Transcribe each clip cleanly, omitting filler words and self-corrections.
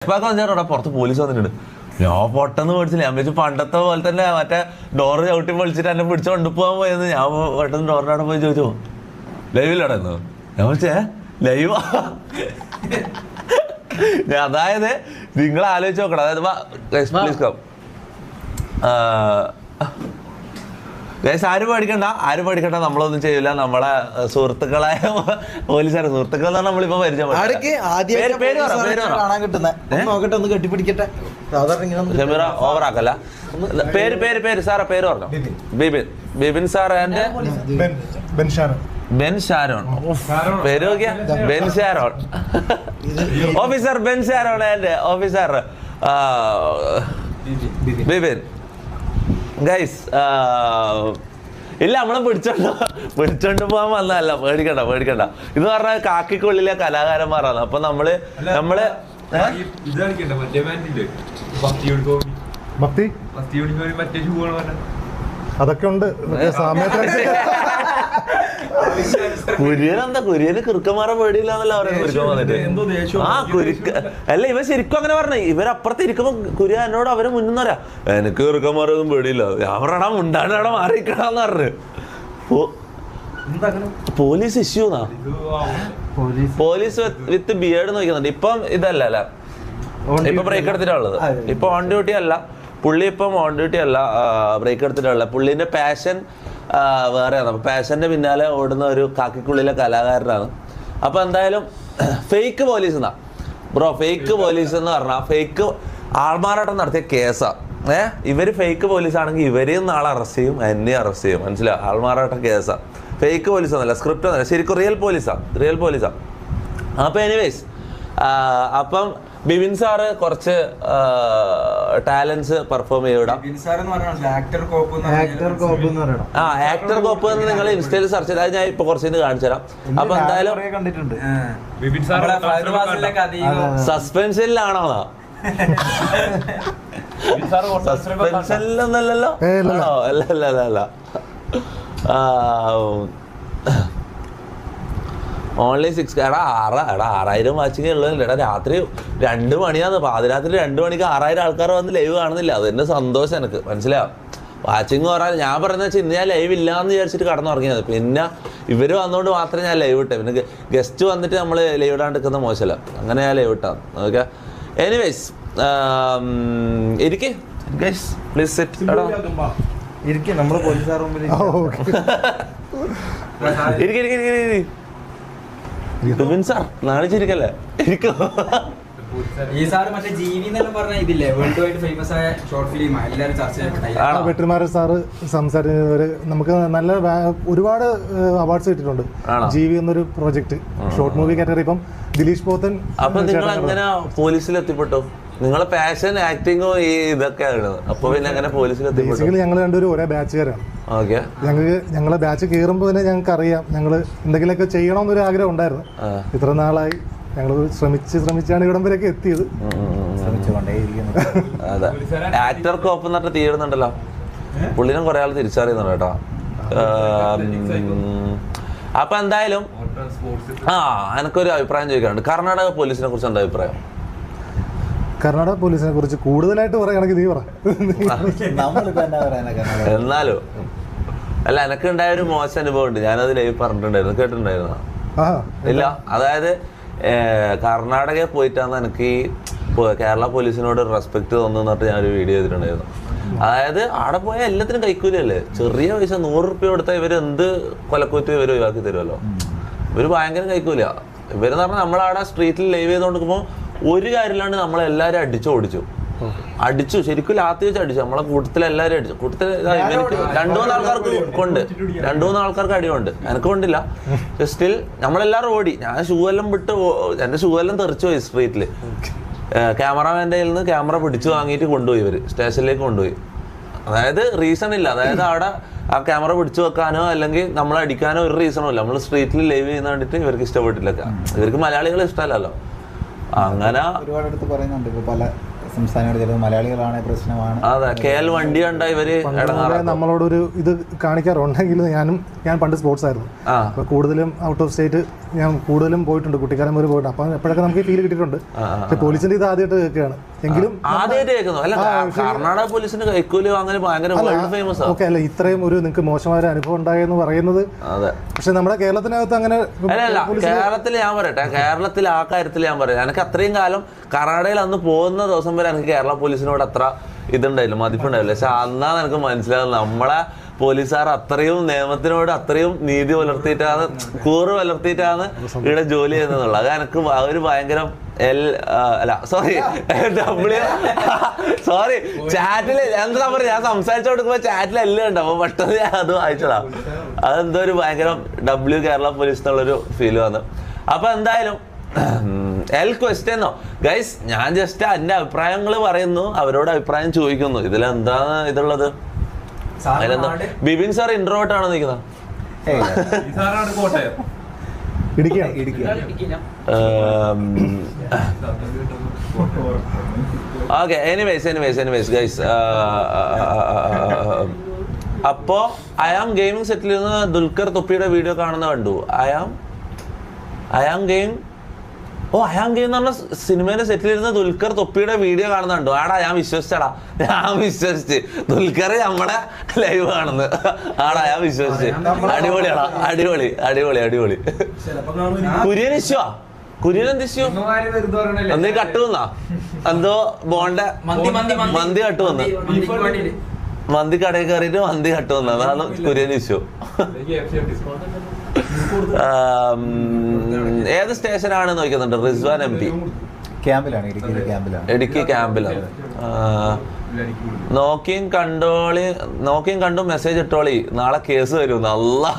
ചേട്ടാ പുറത്ത് പോലീസ് വന്നിട്ടുണ്ട്. ഞാൻ പൊട്ടെന്ന് മേടിച്ചില്ല. ഞാൻ വെച്ച് പണ്ടത്തെ പോലെ തന്നെ മറ്റേ ഡോറ് ചവിട്ടി വിളിച്ചിട്ട് എന്നെ പിടിച്ച് കൊണ്ടുപോകാൻ പോയെന്ന്. ഞാൻ പെട്ടെന്ന് ഡോറിനവിടെ പോയി ചോദിച്ചു, ലൈവിലടന്നു. ഞാൻ വിളിച്ചേ ലൈവാ. അതായത് നിങ്ങൾ ആലോചിച്ച് നോക്കണം. അതായത് പ്ലീസ് കം. ആരും പേടിക്കണ്ട, നമ്മളൊന്നും ചെയ്യില്ല. നമ്മളെ സുഹൃത്തുക്കളായ പോലീസുകാരെ സുഹൃത്തുക്കൾ എന്നാണ് നമ്മളിപ്പോ പരിചയം. ഓവറാക്കല്ല. പേര് സാറേ പേര് പറഞ്ഞോ. Bibin sir and Ben Sharon. പേര് നോക്കിയാ Ben Sharon. Officer Ben Sharon and officer Bibin. Guys ഇല്ല, നമ്മളെ പിടിച്ചോണ്ട് പോകാൻ വന്നതല്ല. പേടിക്കണ്ട. ഇത് പറഞ്ഞാൽ കാക്കിക്കുള്ളിലെ കലാകാരന്മാരാണ്. അപ്പൊ നമ്മള് അതൊക്കെ ഉണ്ട്. കുര്യന് കിറുക്കന്മാരെ പേടിയില്ലാന്നല്ല പറയുന്നത്. കുരുക്കൻ വന്നിട്ട് അല്ല, ഇവ ശരിക്കും അങ്ങനെ പറഞ്ഞേ. ഇവരപ്പുറത്ത് ഇരിക്കുമ്പോ കുര്യ എന്നോട് അവരെ മുന്നെന്ന് പറയാ, എനിക്ക് കിറുക്കന്മാരൊന്നും പേടിയില്ല. ഞാൻ പറയണ മുണ്ടാണ്ടവിടെ മാറിക്കടാന്ന് പറഞ്ഞു. പോലീസ് ഇഷ്യൂന്നാ. പോലീസ് വിത്ത് ബിയേഡ് നോക്കുന്നുണ്ട്. ഇപ്പം ഇതല്ല ഇപ്പൊ ബ്രേക്ക് എടുത്തിട്ടുള്ളത്. ഇപ്പൊ ഓൺ ഡ്യൂട്ടി അല്ല പുള്ളി. ഇപ്പം ഓൺ ഡ്യൂട്ടി അല്ല, ബ്രേക്ക് എടുത്തിട്ടുള്ള. പുള്ളിന്റെ പാഷൻ വേറെയാണ്. അപ്പൊ പാഷന്റെ പിന്നാലെ ഓടുന്ന ഒരു കാക്കിക്കുള്ളിലെ കലാകാരനാണ്. അപ്പൊ എന്തായാലും ഫേക്ക് പോലീസ് എന്നാ ബ്രോ. ഫേക്ക് പോലീസ് എന്ന് പറഞ്ഞാൽ ഫേക്ക് ആൾമാറാട്ടം നടത്തിയ കേസാ. ഇവര് ഫേക്ക് പോലീസ് ആണെങ്കിൽ ഇവരെയും നാളെ അറസ്റ്റ് ചെയ്യും, എന്നെയും അറസ്റ്റ് ചെയ്യും. മനസ്സിലാവും? ആൾമാറാട്ടം കേസാ. ഫേക്ക് പോലീസ് ഒന്നല്ല, സ്ക്രിപ്റ്റ് ഒന്നല്ല, ശരിക്കും റിയൽ പോലീസാ. അപ്പൊ എനിവേസ്, അപ്പം ബിബിൻ സാറ് കുറച്ച് ടാലൻസ് പെർഫോം ചെയ്യൂടാ. ആക്ടർ കോപ്പ് എന്ന് നിങ്ങൾ ഇൻസ്റ്റയിൽ സെർച്ച് ചെയ്താൽ ഞാൻ ഇപ്പൊ കുറച്ച് കാണിച്ചു തരാം. അപ്പൊ എന്തായാലും സസ്പെൻഷനിലാണോ? സസ്പെൻഷനിലൊന്നല്ലോ. അല്ല ഓൺലി 6. എടാ 6000 വാച്ചിങ് ഉള്ളതല്ല. എടാ രാത്രി 2 മണിയാന്ന്. പാതിരാത്രി 2 മണിക്ക് 6000 ആൾക്കാർ വന്ന് ലൈവ് കാണുന്നില്ല. അതെന്നെ സന്തോഷം എനിക്ക്. മനസ്സിലാവും? വാച്ചിങ് പറയാൻ ഞാൻ പറയുന്നത് വെച്ചാൽ ഇന്ന് ഞാൻ ലൈവ് ഇല്ലാന്ന് വിചാരിച്ചിട്ട് കടന്നുറങ്ങിയത്. പിന്നെ ഇവര് വന്നുകൊണ്ട് മാത്രമേ ഞാൻ ലൈവ് ഇട്ടേ. പിന്നെ ഗസ്റ്റ് വന്നിട്ട് നമ്മൾ ലൈവ് ഇടാണ്ട് നിൽക്കുന്ന മോശമല്ല. അങ്ങനെ ഞാൻ ലൈവ് ഇട്ടാണ്. ഓക്കെ, എനിവേസ് ഇരിക്കേ ഗൈസ്, പ്ലീസ് സിറ്റ്. നമ്മള് പോലീസ് റൂമിൽ സാർ നാണിച്ചിരിക്കല്ലേ? ഇരിക്കോ. ഈ സാറ് മറ്റേ ജീവി എന്നെല്ലാം പറഞ്ഞ ഇതില്ലേ, വേൾഡ് വൈഡ് ഫേമസ് ആയ ഷോർട്ട് ഫിലിം എല്ലാവരും ചർച്ച ചെയ്യപ്പെട്ട വെട്ടിമാരൻ സാറ് സംസാരിച്ചവര് നമുക്ക് നല്ല ഒരുപാട് അവാർഡ്സ് കിട്ടിയിട്ടുണ്ട്. ജീവി എന്നൊരു പ്രോജക്ട് ഷോർട്ട് മൂവി കാറ്റഗറി. ഇപ്പം ദിലീഷ് പോത്തൻ. അപ്പൊ നിങ്ങൾ എങ്ങനെ പോലീസിൽ എത്തിപ്പെട്ടു? നിങ്ങളെ പാഷൻ ആക്ടിങ്ങോ ഈ ഇതൊക്കെയാണ്. അപ്പൊ പിന്നെ അങ്ങനെ പോലീസിൽ എത്തിപ്പെട്ടു? ഞങ്ങൾ രണ്ടുപേരും ഒരേ ബാച്ചുകാരാണ്. ഞങ്ങളെ ബാച്ച് കയറുമ്പോൾ തന്നെ ഞങ്ങൾക്ക് അറിയാം ഞങ്ങൾ എന്തെങ്കിലുമൊക്കെ ചെയ്യണമെന്നൊരു ആഗ്രഹം ഉണ്ടായിരുന്നു. ഇത്ര നാളായി ഞങ്ങൾ ശ്രമിച്ചാണ് ഇവിടം വരെയൊക്കെ എത്തിയത്. അതെ, ആക്ടർ കോപ്പ് എന്നിട്ട് തീരുന്നുണ്ടല്ലോ. പുള്ളിനും കുറെ ആൾ തിരിച്ചറിയുന്നുണ്ട് കേട്ടോ. അപ്പൊ എന്തായാലും എനിക്കൊരു അഭിപ്രായം ചോദിക്കാറുണ്ട്. കർണാടക പോലീസിനെ കുറിച്ച് എന്താ അഭിപ്രായം? കർണാടക പോലീസിനെ കുറിച്ച് കൂടുതലായിട്ട് പറയുകയാണെങ്കിൽ നീ പറ. എന്നാലും അല്ല, എനിക്ക് ഉണ്ടായ ഒരു മോശം അനുഭവം ഉണ്ട്. ഞാനത് ലൈവ് പറഞ്ഞിട്ടുണ്ടായിരുന്നു. കേട്ടിട്ടുണ്ടായിരുന്നു? ഇല്ല, അതായത് കർണാടകയിൽ പോയിട്ടാണ് എനിക്ക് ഈ കേരള പോലീസിനോട് റെസ്പെക്ട് തോന്നുന്നിട്ട് ഞാനൊരു വീഡിയോ ചെയ്തിട്ടുണ്ടായിരുന്നു. അതായത് അവിടെ പോയാൽ എല്ലാത്തിനും കൈക്കൂലിയല്ലേ. ചെറിയ പൈസ 100 റുപ്യ കൊടുത്താൽ ഇവർ എന്ത് കൊലക്കൂറ്റ് ഇവർ ഒഴിവാക്കി തരുമല്ലോ. ഇവർ ഭയങ്കര കൈക്കൂലിയ. ഇവരെന്ന് പറഞ്ഞാൽ നമ്മളവിടെ സ്ട്രീറ്റിൽ ലൈവ് ചെയ്തുകൊണ്ടിരിക്കുമ്പോൾ ഒരു കാര്യമില്ലാണ്ട് നമ്മളെല്ലാവരും അടിച്ചു ശരിക്കും ലാത്തി വെച്ച് അടിച്ചു. നമ്മളെ കൂട്ടത്തിൽ എല്ലാവരും അടിച്ചു. കൂട്ടത്തിൽ എനിക്ക് 2-3 ആൾക്കാർക്ക് കൊണ്ട് 2-3 ആൾക്കാർക്ക് അടിയുണ്ട്. എനിക്ക് കൊണ്ടില്ല. സ്റ്റിൽ നമ്മളെല്ലാവരും ഓടി. ഞാൻ ഷൂ എല്ലാം വിട്ട് എൻ്റെ ഷൂ എല്ലാം തെറിച്ചു പോയി സ്ട്രീറ്റിൽ. ക്യാമറാമാൻ്റെ കയ്യിൽ നിന്ന് ക്യാമറ പിടിച്ചു വാങ്ങിയിട്ട് കൊണ്ടുപോയി. ഇവർ സ്റ്റേഷനിലേക്ക് കൊണ്ടുപോയി. അതായത് റീസൺ ഇല്ല. അതായത് അവിടെ ആ ക്യാമറ പിടിച്ചു വെക്കാനോ അല്ലെങ്കിൽ നമ്മളെ അടിക്കാനോ ഒരു റീസണും ഇല്ല. നമ്മൾ സ്ട്രീറ്റിൽ ലൈവ് ചെയ്യുന്ന കണ്ടിട്ട് ഇവർക്ക് ഇഷ്ടപ്പെട്ടില്ല. ഇവർക്ക് മലയാളികളെ ഇഷ്ടമല്ലല്ലോ. അങ്ങനെ ഒരുപാട് അടുത്ത് പറയുന്നുണ്ട് ഇപ്പൊ പല സംസ്ഥാനങ്ങളിൽ ചിലത് മലയാളികളാണ് പ്രശ്നമാണ്. അതെ, KL വണ്ടി കണ്ട ഇവര് നമ്മളോടൊരു ഇത് കാണിക്കാറുണ്ടെങ്കിൽ ഞാൻ പണ്ട് സ്പോർട്സ് ആയിരുന്നു. അപ്പോൾ കൂടുതലും ഔട്ട് ഓഫ് സ്റ്റേറ്റ് ഞാൻ കൂടുതലും പോയിട്ടുണ്ട്, കുട്ടിക്കാലം വരെ പോയിട്ടുണ്ട്. അപ്പം എപ്പോഴൊക്കെ നമുക്ക് ഫീൽ കിട്ടിയിട്ടുണ്ട്. പക്ഷെ പോലീസിന്റെ ഇത് ആദ്യമായിട്ട് കേൾക്കുകയാണ്. എങ്കിലും ആദ്യമായിട്ട് കേൾക്കുന്നു. അല്ല, കർണാടക പോലീസിന്റെ കൈക്കൂലി അങ്ങനെ ഭയങ്കര ഫേമസ്. ഓക്കെ, അല്ല ഇത്രയും ഒരു നിങ്ങൾക്ക് മോശമായ ഒരു അനുഭവം ഉണ്ടായെന്ന് പറയുന്നത്. അതെ, പക്ഷെ നമ്മുടെ കേരളത്തിനകത്ത് അങ്ങനെ അല്ല. കേരളത്തിൽ ഞാൻ പറയട്ടെ, കേരളത്തിൽ ആ കാര്യത്തിൽ ഞാൻ പറയാം, എനിക്ക് അത്രയും കാലം കർണാടകയിൽ അന്ന് പോകുന്ന ദിവസം വരെ എനിക്ക് കേരള പോലീസിനോട് അത്ര ഇതുണ്ടായില്ല, മതിപ്പുണ്ടായില്ല. പക്ഷെ അന്നാണ് എനിക്ക് മനസ്സിലാകുന്നത് നമ്മളെ പോലീസുകാർ അത്രയും നിയമത്തിനോട് അത്രയും നീതി പുലർത്തിയിട്ടാണ്, കൂറ് പുലർത്തിയിട്ടാണ് ഇവിടെ ജോലി ചെയ്യുന്നതുള്ളത്. അത് എനിക്ക് ഒരു ഭയങ്കര സോറി ചാറ്റില് എന്താ പറയാ, ഞാൻ സംസാരിച്ചു കൊടുക്കുമ്പോ ചാറ്റിൽ എല്ലാം ഉണ്ട്. അപ്പൊ പെട്ടെന്ന് ഞാൻ അത് വായിച്ചതാ. അതെന്തോ ഒരു ഭയങ്കര കേരള പോലീസ് എന്നുള്ളൊരു ഫീല് വന്നു. അപ്പൊ എന്തായാലും ക്വസ്റ്റ്യനോ ഗൈസ്, ഞാൻ ജസ്റ്റ് എന്റെ അഭിപ്രായങ്ങൾ പറയുന്നു, അവരോട് അഭിപ്രായം ചോദിക്കുന്നു. ഇതിലെന്താണ് ഇതുള്ളത്? അതിലെന്താ? ബിബിൻ സാർ ഇൻട്രോവേർട്ട് ആണോ നിൽക്കുന്നത്? ഓക്കെ, എനിവേസ് ഗൈസ്, അപ്പോ ഐ ആം ഗെയിമിംഗ് സെറ്റിൽ നിന്ന് ദുൽഖർ തൊപ്പിയുടെ വീഡിയോ കാണുന്ന കണ്ടു. ഐ ആം ഗെയിം എന്ന് പറഞ്ഞ സിനിമേന്റെ സെറ്റിലിരുന്ന് ദുൽഖർ തൊപ്പിയുടെ വീഡിയോ കാണുന്നുണ്ടോ? ആടാ, ഞാൻ വിശ്വസിച്ച് ദുൽഖർ നമ്മുടെ ലൈവ് കാണുന്നു. ആടാ, ഞാൻ വിശ്വസിച്ച്. അടിപൊളിയാടാ, അടിപൊളി. കുര്യൻ ഇഷ്യോ, കുര്യൻ എന്ത് ഇഷ്യൂ? എന്തേ കട്ടുവന്നാ? എന്തോ ബോണ്ട മന്തി കട്ടുവന്ന്, മന്തി കടയിൽ കയറിയിട്ട് മന്തി കട്ടുവന്ന, അതാണ് കുര്യൻ ഇഷ്യൂ. ഏത് സ്റ്റേഷനാണ് നോക്കുന്നുണ്ട്? റിസ്വാൻ MP ഇടുക്കി ക്യാമ്പിലാണ്. നോക്കിയും കണ്ടും മെസ്സേജ് ഇട്ടോളി, നാളെ കേസ് വരും. അല്ലാ,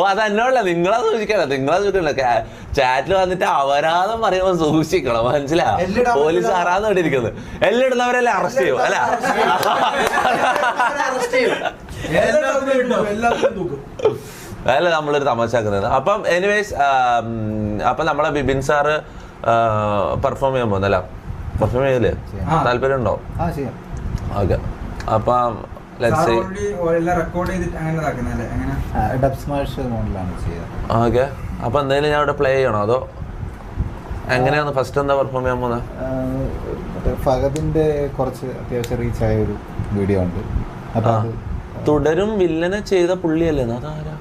അത് എന്നോടല്ല, നിങ്ങളെ സൂക്ഷിക്കണ്ട. ചാറ്റിൽ വന്നിട്ട് അപരാധം പറയുമ്പോ സൂക്ഷിക്കണം, മനസ്സിലാ? പോലീസ് ആരാന്ന് ഇരിക്കുന്നത് എല്ലാം ഇടുന്നവരെല്ലാം അറസ്റ്റ് ചെയ്യും. അല്ല, നമ്മളൊരു തമാശാക്കുന്നത്. അപ്പം എനിവേസ്, അപ്പം നമ്മളെ ബിബിൻ സാറ് പെർഫോം ചെയ്യാൻ പോകുന്നല്ല, പെർഫോം ചെയ്യില്ലേ? താല്പര്യം ഉണ്ടോ? ഓക്കെ, അപ്പം ഓക്കെ. അപ്പൊ എന്തായാലും ഞാൻ ഇവിടെ പ്ലേ ചെയ്യണോ അതോ എങ്ങനെയാണ്? ഫസ്റ്റ് എന്താ പെർഫോം ചെയ്യാൻ പോകുന്നത്? ഫഹദിന്റെ കുറച്ച് അത്യാവശ്യം റീച്ച് ആയ ഒരു വീഡിയോ ഉണ്ട്. അപ്പൊ തുടരും വില്ലനെ ചെയ്ത പുള്ളിയല്ലേ? അതാരാ?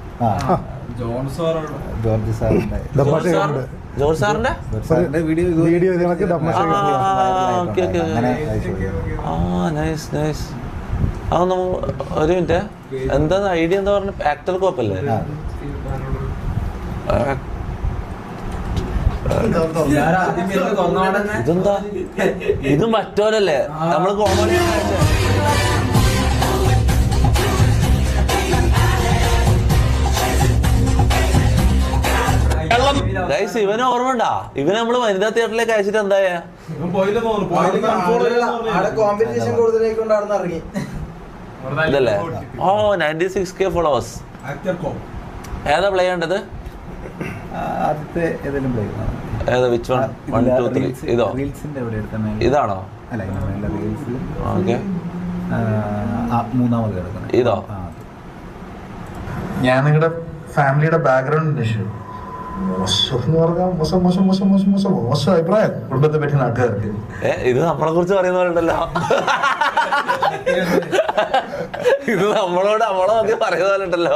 ജോർജ് സാറിന്റെ വീഡിയോ. ഒരു മിനിറ്റ്, എന്താ ഐഡിയ? എന്താ പറഞ്ഞ ആക്ടർ കോപ്പല്ലേ? ഇതെന്താ? ഇത് മറ്റോരല്ലേ? നമ്മള് കോമഡി ഗൈസ്, ഇവന് ഓർമ്മ ഉണ്ടാ? ഇവന് നമ്മള് വനിതാ തിയേറ്ററിലേക്ക് അയച്ചിട്ട് എന്തായ? ഇതല്ലേ? ഓ, 96K ഫോളോവേഴ്സ്. ഏതാ പ്ലേ ചെയ്യേണ്ടത്? ഏതാ? Which one? 1, 2, 3. ഇതോ? ഇതാണോ? ഓക്കെ, ഇതോ? ഞാൻ നിങ്ങളുടെ ഫാമിലിയുടെ ബാക്ക്ഗ്രൗണ്ട് അന്വേഷിച്ചു. മോശം അഭിപ്രായം കുടുംബത്തെ പറ്റി നാട്ടുകാർക്ക്. ഇത് നമ്മളെ കുറിച്ച് പറയുന്ന പോലെ ഉണ്ടല്ലോ. ഇത് നമ്മളെ നോക്കി പറയുന്ന പോലെ ഉണ്ടല്ലോ.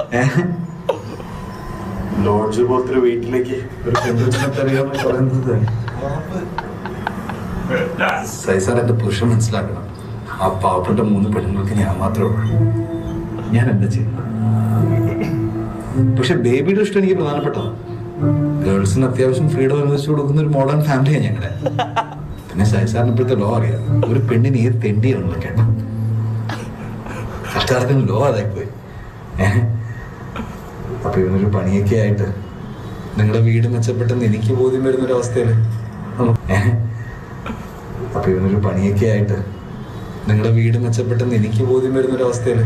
ലോഡ്ജ് പോലത്തെ ഒരു വീട്ടിലേക്ക് ഒരു പെൺകുച്ചിനെ തരികയെന്ന് പറയുന്നത് സൈസാർ എന്റെ പുരുഷൻ മനസ്സിലാക്കണം. ആ പാവപ്പെട്ട 3 പെണ്ണുങ്ങൾക്ക് ഞാൻ മാത്രമേ ഉള്ളൂ. ഞാൻ എന്താ ചെയ്യുന്നത്? പക്ഷെ ബേബിയുടെ ഇഷ്ടം എനിക്ക് പ്രധാനപ്പെട്ടതാണ്. ഗേൾസിന് അത്യാവശ്യം ഫ്രീഡം അനുവദിച്ചു കൊടുക്കുന്ന ഒരു മോഡേൺ ഫാമിലിയാണ് ഞങ്ങളുടെ. പിന്നെ സൈസാറിന് ഇപ്പോഴത്തെ ലോ അറിയാം. ഒരു പെണ്ണിന് ഏത് തെണ്ടിയാണല്ലോ കേട്ടോ. കഷ്ടകാലത്തിന് ലോ അതായിപ്പോയി. അപ്പൊ ഇവനൊരു പണിയൊക്കെ ആയിട്ട് നിങ്ങളുടെ വീട് മെച്ചപ്പെട്ടെന്ന് എനിക്ക് ബോധ്യം വരുന്നൊരവസ്ഥയില്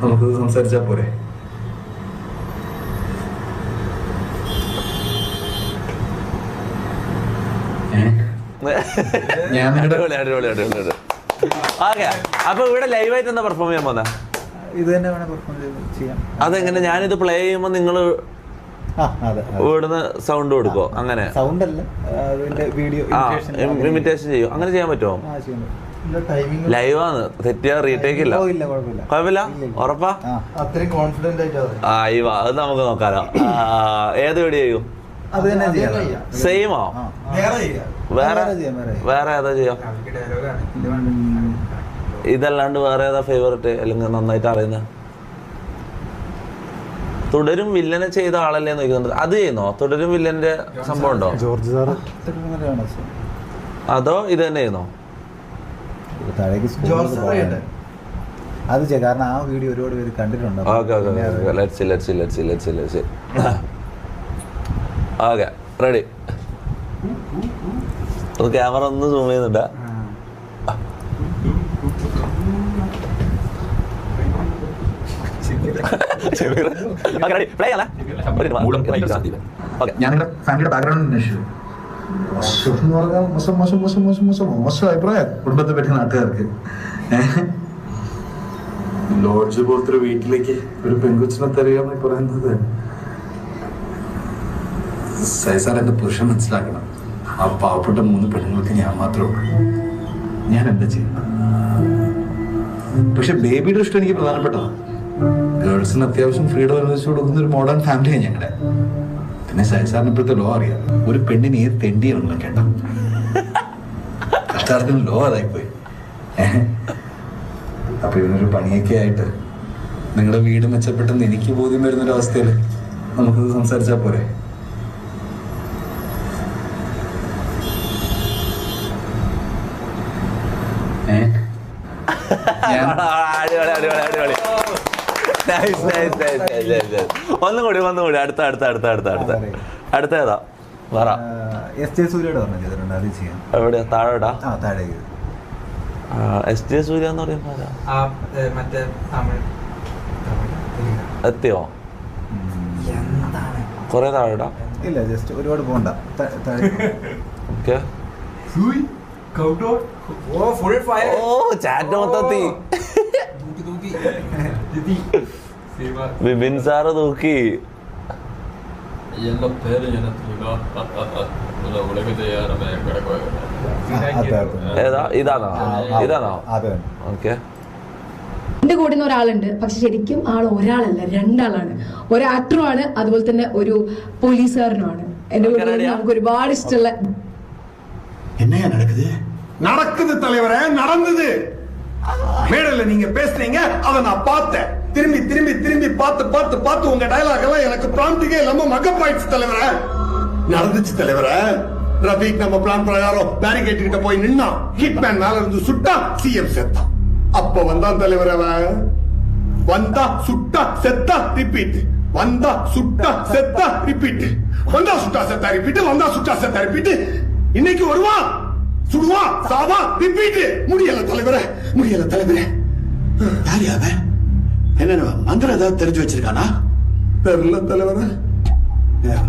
നമുക്കത് സംസാരിച്ചാ പോരെ? ഞാൻ അടിപൊളി അടിപൊളി അടിപൊളി. ഓക്കെ, അപ്പൊ ഇവിടെ ലൈവായിട്ട് എന്താ പെർഫോം ചെയ്യാൻ പോന്നെ? ഇത് തന്നെ വേണം പെർഫോം ചെയ്യാം. അതെങ്ങനെ? ഞാനിത് പ്ലേ ചെയ്യുമ്പോ നിങ്ങള് ഇവിടുന്ന് സൗണ്ട് കൊടുക്കോ? അങ്ങനെ സൗണ്ട് അല്ല, അതിന്റെ വീഡിയോ ഇമിറ്റേഷൻ ചെയ്യോ? അങ്ങനെ ചെയ്യാൻ പറ്റുമോ? ലൈവാണ്, തെറ്റിയാ റീടേക്ക് ഇല്ല. കുഴപ്പമില്ല, ഉറപ്പാ? അത്രയും കോൺഫിഡന്റ് ആയിട്ട് അത് നമുക്ക് നോക്കാലോ. ഏത് വീഡിയോ ചെയ്യും? അത് തന്നെ സെയിമോ? വേറെ ഏതാ ചെയ്യാം? ഇതല്ലാണ്ട് വേറെ ഏതാ ഫേവറേറ്റ് അല്ലെങ്കിൽ നന്നായിട്ട് അറിയുന്നത്? തുടരും വില്ലനെ ചെയ്ത ആളല്ലേ നോക്കുന്നുണ്ട്, അത് ചെയ്യുന്നോ? തുടരും വില്ലന്റെ സംഭവം ഉണ്ടോ? ജോർജ് സാറ് അതോ ഇത് തന്നെ ചെയ്യുന്നോ? അത് കാരണം ആ വീഡിയോ ഒരുപാട് പേര് കണ്ടിട്ടുണ്ട്. Okay, ready. ക്യാമറ ഒന്ന് സൂം ചെയ്യുന്നുണ്ട്. ഞാനിവിടെ ഫാമിലിയുടെ ബാക്ക്ഗ്രൗണ്ട് അന്വേഷിച്ചു. മോശം അഭിപ്രായം കുടുംബത്തെ പറ്റി നാട്ടുകാർക്ക്. ലോഡ്ജ് പോലത്തെ ഒരു വീട്ടിലേക്ക് ഒരു പെൺകൊച്ചിനെ തരികയെന്ന് പറയുന്നത് സൈസാർ എന്റെ പുരുഷൻ മനസ്സിലാക്കണം. ആ പാവപ്പെട്ട 3 പെണ്ണുങ്ങൾക്ക് ഞാൻ മാത്രമേ ഉള്ളൂ. ഞാൻ എന്താ ചെയ്യണം? പക്ഷെ ബേബിയുടെ ഇഷ്ടം എനിക്ക് പ്രധാനപ്പെട്ടതാണ്. ഗേൾസിന് അത്യാവശ്യം ഫ്രീഡം അനുവദിച്ചു കൊടുക്കുന്ന ഒരു മോഡേൺ ഫാമിലിയാണ് ഞങ്ങളുടെ. പിന്നെ സൈസാറിന് ഇപ്പോഴത്തെ ലോ അറിയാം. ഒരു പെണ്ണിന് ഏത് തെണ്ടിയാണല്ലോ കേട്ട. കഷ്ടാർത്ഥത്തിന് ലോ അതായിപ്പോയി. അപ്പൊ ഇതിനൊരു പണിയൊക്കെ ആയിട്ട് നിങ്ങളുടെ വീട് മെച്ചപ്പെട്ടെന്ന് എനിക്ക് ബോധ്യം വരുന്നൊരവസ്ഥയിൽ നമുക്കത് സംസാരിച്ചാൽ പോരെ? ഒന്നും കൂടി അടുത്ത ഏതാ? എസ് ജെ സൂര്യയുടെ ചെയ്തിട്ടുണ്ട്, അത് ചെയ്യാം. എവിടെയാ? താഴെടാ. താഴെ എസ് ജെ സൂര്യ എന്ന് പറയുമ്പോ എത്തിയോ? കൊറേ താഴെടാ. ഇല്ല, ജസ്റ്റ് ഒരുപാട് പോണ്ട. ഓക്കെ. ചാറ്റ് മൊത്തത്തി വിപിൻ സാറ് തൂക്കി. ഏതാ? ഇതാണോ? ഓക്കെ. എന്റെ കൂടെ ഒരാളുണ്ട്, പക്ഷെ ശരിക്കും ആൾ ഒരാളല്ല, 2 ആളാണ്. ഒരു ആക്ടറുമാണ്, അതുപോലെ തന്നെ ഒരു പോലീസുകാരനുമാണ്. എന്റെ കൂടെ നമുക്ക് ഒരുപാട് ഇഷ്ടമുള്ള. என்னையா நடக்குது தலைவரே, நடந்தது. மேடல நீங்க பேசுறீங்க, அத நான் பார்த்தேன். திரும்பி திரும்பி திரும்பி பார்த்து உங்க டயலாக் எல்லாம் எனக்கு பிராம்டிங்கே இல்லாம மகப்பாயிடுச்சு தலைவரே. நடந்துச்சு தலைவரே. ரஃபீக் நம்ம பிளான் பிரகாரம் பேரிகேட் கிட்ட போய் நின்னா, ஹிட்மேன் மேல இருந்து சுட்டா, சிஎம் செத்தான். அப்ப வந்தான் தலைவரே. வந்தா சுட்டா செத்தா ரிப்பீட், வந்தா சுட்டா செத்தா ரிப்பீட், வந்தா சுட்டா செத்தா ரிப்பீட், வந்தா சுட்டா செத்தா ரிப்பீட். இன்னைக்கு வருவான், சுடுவான், சாவா, ரிப்பீட். முடியல தலைவரே, முடியல தலைவரே. யார் அவன்? என்ன மந்திரம் ஏதாவது தெரிஞ்சு வச்சிருக்கானா? தெரியல தலைவரே.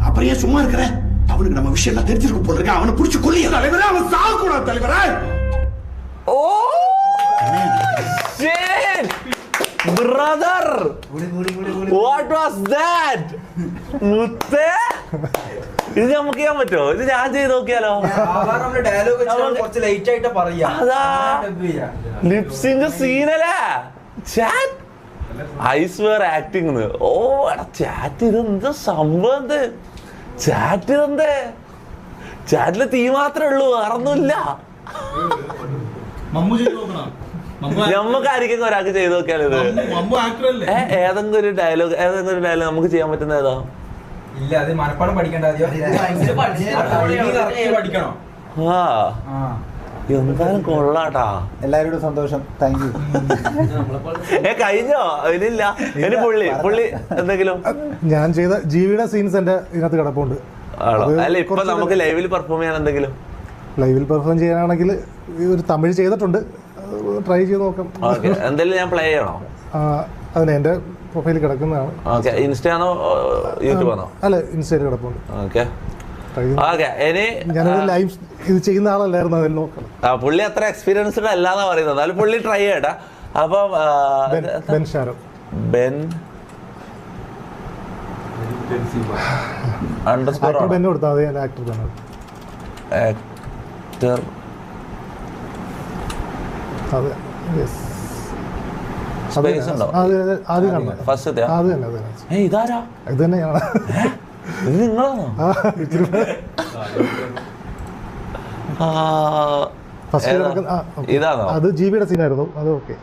அப்புறம் ஏன் சும்மா இருக்கிற? அவனுக்கு நம்ம விஷயம் எல்லாம் தெரிஞ்சிருக்கும் போல இருக்க. அவனை புடிச்சு கொல்லிய தலைவரே. அவன் சாக கூடாது தலைவரே. ஓ brother, what was that? മുത്തേ, ഇത് നമുക്ക് ചെയ്യാൻ പറ്റുമോ? ഇത് ഞാൻ ചെയ്ത് നോക്കിയാലോ? ലിപ്സിന്റെ സീനല്ലേ ചാറ്റ്? Eyes were acting. ഓ എടാ ചാറ്റ്, ഇതെന്താ സംഭവം? ചാറ്റ് ഇതെന്തേ? ചാറ്റില് തീ മാത്രമേ ഉള്ളൂ, വേറൊന്നുമില്ല. നമുക്കായിരിക്കും ഒരാൾക്ക് ചെയ്ത് നോക്കിയാൽ ഇത് ഏതെങ്കിലും ഒരു ഡയലോഗ് നമുക്ക് ചെയ്യാൻ പറ്റുന്ന ഏതാ? ഇല്ല, അത് മനപ്പാടം പഠിക്കണ്ട. എന്തായാലും കൊള്ളാട്ടാ. എല്ലാവരോടും സന്തോഷം. Thank you. കഴിഞ്ഞോ? ഇനില്ല. ഇനി പുള്ളി എന്തെങ്കിലും ഞാൻ ചെയ്ത ജീവിയുടെ സീൻസ് എന്റെ ഇതിനകത്ത് കിടപ്പുണ്ട്. അല്ല, ഇപ്പൊ നമുക്ക് ലൈവിൽ പെർഫോം ചെയ്യാൻ എന്തെങ്കിലും? ലൈവിൽ പെർഫോം ചെയ്യാനാണെങ്കിൽ ഒരു തമിഴ് ചെയ്തിട്ടുണ്ട്, ട്രൈ ചെയ്ത് നോക്കാം. എന്തെങ്കിലും ഞാൻ പ്ലേ ചെയ്യണോ? അതിന് എന്റെ പ്രൊഫൈലിൽ കിടക്കുന്നതാണ്. ഇൻസ്റ്റ ആണോ യൂട്യൂബ് ആണോ? അല്ല, ഇൻസ്റ്റയിൽ കിടപ്പുണ്ട്. ഓക്കെ, ഓക്കെ ഇനി ഞാനൊരു ലൈവ് ഇത് ചെയ്യുന്ന ആളല്ലായിരുന്നു അതിൽ നോക്കണം. പുള്ളി അത്ര എക്സ്പീരിയൻസ്ഡ് അല്ലാന്നാ പറയുന്നത്, എന്നാലും പുള്ളി ട്രൈ ചെയ്യട്ടാ. അപ്പം ബെൻ ഷാരോ ബെൻ അണ്ടർസ്കോർ ആക്ടർ ബെൻ കൊടുത്താൽ മതി. ആക്ടർ ബെൻ ആക്ടർ അതെ യെസ് സ്പേസ് ഉണ്ടോ ആദ്യം കാണുന്നത് ഫസ്റ്റ് അത് തന്നെ അത് തന്നെ ഇതാരാ ഇത് തന്നെയാണ്. ഇത് നിങ്ങളാണോ? ഇതാണോ? അത് ജിബിയുടെ സീനായിരുന്നു. അത് ഓക്കെ.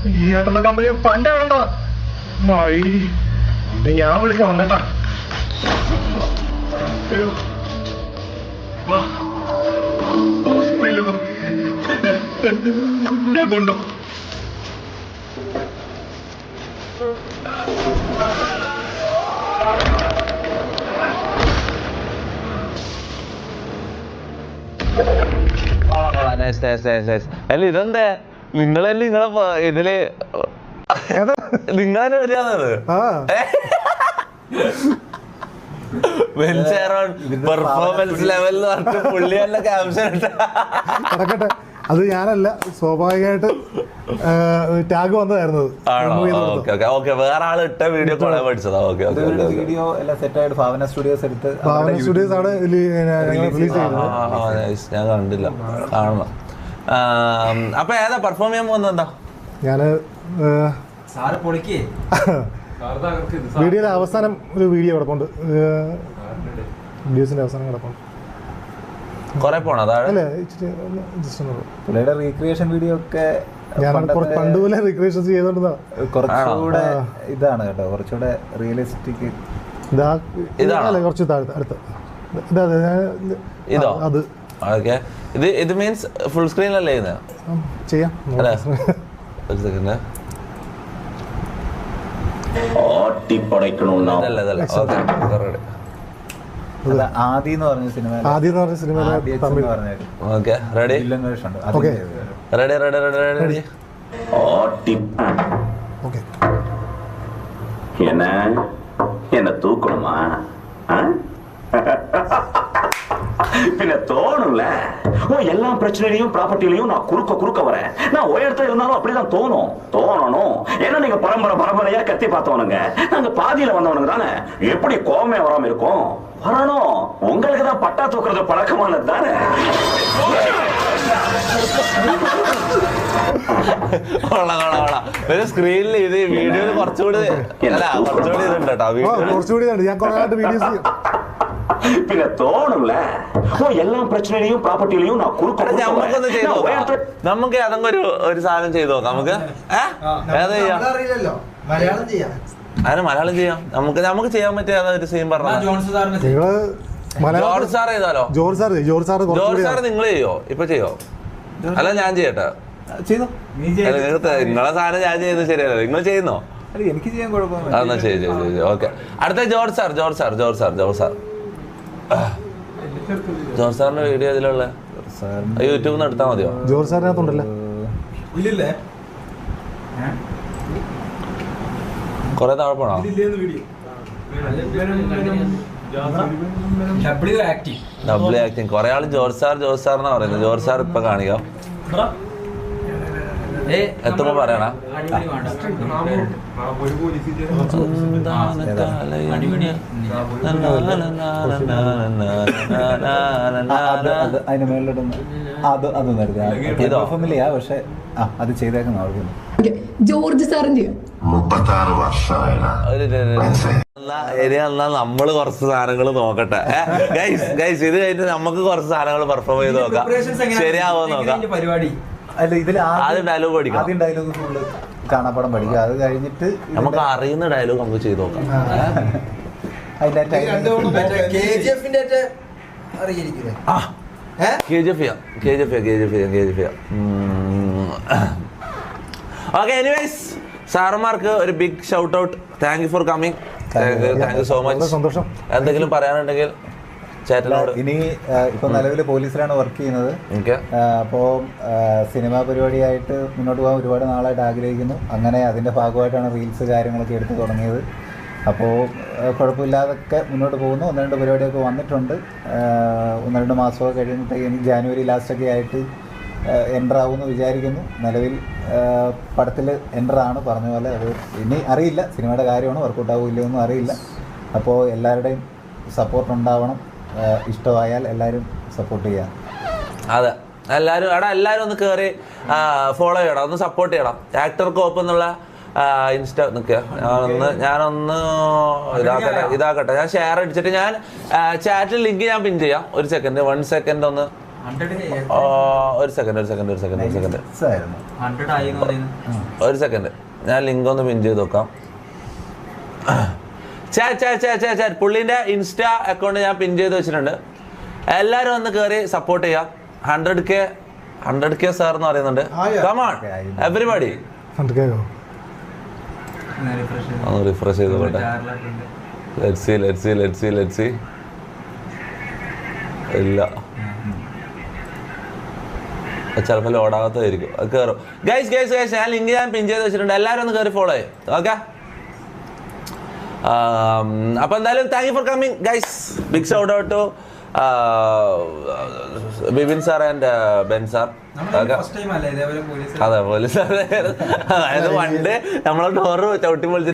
ഈ ഏട്ടന്റെ കമ്പനി പണ്ടേ വേണ്ട. ഞാൻ വിളിക്കാം വന്നേട്ടാ. കൊണ്ടോ അല്ല ഇതെന്താ നിങ്ങളല്ലേ നിങ്ങളെ ഇതില് നിങ്ങളെ വരികയാണത് പെർഫോമൻസ് ലെവൽ പുള്ളി നല്ല ക്യാപ്ഷൻ നടക്കട്ടെ. അത് ഞാനല്ല, സ്വാഭാവികമായിട്ട് ടാഗ് വന്നതായിരുന്നു. വേറെ ആള് ഇട്ട വീഡിയോ കോളേ പഠിച്ചതാ. വീഡിയോ എല്ലാം സെറ്റ് ആയിട്ട് ഭാവന സ്റ്റുഡിയോസ് എടുത്ത് ഭാവന സ്റ്റുഡിയോസ് ആണ് റിലീസ് ചെയ്തത്. ഞാൻ കണ്ടില്ല, കാണണം. അപ്പൊ ഏതാ പെർഫോം ചെയ്യാൻ പോകുന്നത്? ഞാന് വീഡിയോയുടെ അവസാനം ഒരു വീഡിയോ കിടപ്പുണ്ട്. വീഡിയോസിന്റെ അവസാനം കിടപ്പുണ്ട്. കൊറേ പോണോ? അല്ലേ ഇച്ചിരി ജസ്റ്റ് പുള്ളിയുടെ റീക്രിയേഷൻ വീഡിയോ ഒക്കെ ഞാൻ പണ്ട് പോലെ റീക്രിയേഷൻ ചെയ്തോണ്ടാ. കുറച്ചുകൂടെ ഇതാണ് കേട്ടോ, കുറച്ചുകൂടെ റിയലിസ്റ്റിക്. ഇതല്ലേ കുറച്ച് താഴത്തെ അടുത്ത് ഇതോ? അത് ഓക്കെ. ഇത് മീൻസ് ഫുൾ സ്ക്രീൻ അല്ലേ ചെയ്യാം. ഒരു സെക്കൻഡ്. ആദി എന്ന് പറഞ്ഞ സിനിമ என்ன தூக்கணுமா? பின்ன தோணும்ல. எல்லா பிரச்சனையிலையும் ப்ராப்பர்ட்டிலையும் நான் குறுக்க வரேன். நான் உயரத்துல இருந்தாலும் அப்படிதான் தோணணும். ஏன்னா நீங்க பரம்பரையா கத்தி பார்த்தவனுங்க, நாங்க பாதியில வந்தவனுங்க தானே. எப்படி கோவமே வராம இருக்கும்? வரணும். உங்களுக்கு தான் பட்டா தூக்குறது பழக்கமானது தானே. ഒരു സ്ക്രീനിൽ ഇത് വീഡിയോയിൽ കുറച്ചുകൂടി വീഡിയോസ് പിന്നെ തോന്നുംல. എല്ലാ പ്രശ്നയിലും പ്രോപ്പർട്ടിയിലും ഞാൻ നമുക്കൊന്ന് ചെയ്ത് നോക്കാം. നമുക്ക് അതങ്ങ് ഒരു സാധനം ചെയ്ത് നോക്കാം. നമുക്ക് അതിന് മലയാളം ചെയ്യാം. നമുക്ക് ചെയ്യാൻ പറ്റിയ ഒരു സീൻ പറഞ്ഞു. ജോർജ് സാർ ചെയ്താലോ? ജോർജ് സാർ നിങ്ങൾ ചെയ്യോ? ഇപ്പൊ ചെയ്യോ? അല്ല ഞാൻ ചെയ്യട്ടെ. നിങ്ങളെ സാധനം ഞാൻ ചെയ്യുന്നത് ശരിയല്ലോ. നിങ്ങൾ ചെയ്യുന്നോ? എനിക്ക് ചെയ്യാൻ കുഴപ്പമില്ല. എന്നാ ശരി. ഓക്കെ. അടുത്ത ജോർജ് സാറിന്റെ വീഡിയോ ഇതിലുള്ള യൂട്യൂബിൽ നിന്ന് എടുത്താൽ മതിയോ? ജോർജ് സാറിനകത്തുണ്ടല്ലോ. കൊറേ താഴെ പോണോ? W acting. കൊറേ ആള് ജോർജ് സാർ എന്നാ പറയുന്നത്. ജോർജ് സാർ ഇപ്പൊ കാണിക്കാം. എത്തുമ്പോ പറയണ. അതിന്റെ മേളിലോട്ടൊന്ന് പക്ഷെ അത് ചെയ്തേക്കുന്ന ആൾക്കാണ്. ജോർജ് സാറും ചെയ്യും. 36 വർഷമായി. എന്നാ നമ്മള് കുറച്ച് സാധനങ്ങൾ നോക്കട്ടെ. ഗൈസ് ഇത് കഴിഞ്ഞിട്ട് നമുക്ക് കുറച്ച് സാധനങ്ങൾ പെർഫോം ചെയ്ത് നോക്കാം. ശരിയാവോ നോക്കാം. അല്ല ഇതിൽ ആദ്യം ഡയലോഗ് പഠിക്കാം. ആദ്യം ഡയലോഗ് ഫുള്ള് കാണാപ്പാടം പഠിക്കുക. അത് കഴിഞ്ഞിട്ട് നമുക്ക് അറിയുന്ന ഡയലോഗ് നമുക്ക് ചെയ്ത് നോക്കാം. അതിന്റെ ഓക്കെ എനിവേസ് സാറന്മാർക്ക് ഒരു big shout out. Thank you for coming. Thank you so much. സന്തോഷം. എന്തെങ്കിലും പറയാനുണ്ടെങ്കിൽ ചേട്ടനോട്. ഇനി ഇപ്പൊ നിലവിൽ പോലീസിലാണ് വർക്ക് ചെയ്യുന്നത്. അപ്പോൾ സിനിമാ പരിപാടിയായിട്ട് മുന്നോട്ട് പോകാൻ ഒരുപാട് നാളായിട്ട് ആഗ്രഹിക്കുന്നു. അങ്ങനെ അതിന്റെ ഭാഗമായിട്ടാണ് റീൽസ് കാര്യങ്ങളൊക്കെ എടുത്തു തുടങ്ങിയത്. അപ്പോൾ കുഴപ്പമില്ലാതൊക്കെ മുന്നോട്ട് പോകുന്നു. 1-2 പരിപാടിയൊക്കെ വന്നിട്ടുണ്ട്. 1-2 മാസമൊക്കെ കഴിയുമ്പോഴത്തേക്കും ജാനുവരി ലാസ്റ്റൊക്കെ ആയിട്ട് എൻ്റർ ആവുമെന്ന് വിചാരിക്കുന്നു. നിലവിൽ പടത്തിൽ എൻ്ററാണ് പറഞ്ഞ പോലെ. അത് ഇനി അറിയില്ല, സിനിമയുടെ കാര്യമാണ്, വർക്കൗട്ട് ആവില്ല ഒന്നും അറിയില്ല. അപ്പോൾ എല്ലാവരുടെയും സപ്പോർട്ട് ഉണ്ടാവണം. ഇഷ്ടമായാൽ എല്ലാവരും സപ്പോർട്ട് ചെയ്യാം. അതെ, എല്ലാവരും ഒന്ന് കയറി ഫോളോ ചെയ്യണം, ഒന്ന് സപ്പോർട്ട് ചെയ്യണം. ആക്ടർ കോപ്പ് എന്നുള്ള ഇൻസ്റ്റാ നിൽക്കുക. ഞാനൊന്ന് ഇതാക്കട്ടെ. ഞാൻ ഷെയർ അടിച്ചിട്ട് ഞാൻ ചാറ്റിൽ ലിങ്ക് ഞാൻ പിൻ ചെയ്യാം. ഒരു സെക്കൻഡ്, 1 സെക്കൻഡ് ഒന്ന്. ഒരു സെക്കൻഡ് ഞാൻ ലിങ്ക് ഒന്ന് പിൻ ചെയ്ത് നോക്കാം. പുള്ളിന്റെ ഇൻസ്റ്റാ അക്കൗണ്ട് ഞാൻ പിൻ ചെയ്ത് വെച്ചിട്ടുണ്ട്. എല്ലാരും ഒന്ന് കയറി സപ്പോർട്ട് ചെയ്യാം. 100K സാർ എന്ന് പറയുന്നുണ്ട്. Come on everybody. ഒന്ന് റിഫ്രഷ് ചെയ്തോട്ടെ. Let's see. ഇല്ല, ചിലപ്പോൾ ലോഡാകത്തായിരിക്കും. അത് കയറും. ഗൈസ് ഞാൻ ലിങ്ക് ഞാൻ പിൻ ചെയ്ത് വെച്ചിട്ടുണ്ട്. എല്ലാവരും ഒന്ന് കയറി ഫോളോ ചെയ്യും. ഓക്കെ, അപ്പൊ എന്തായാലും thank you for coming guys. Big shout out to Bibin sir and Ben sir. അതെ, പോലീസ്. അതായത് പണ്ട് നമ്മളെ ഡോറ് ചവിട്ടി പൊളിച്ച്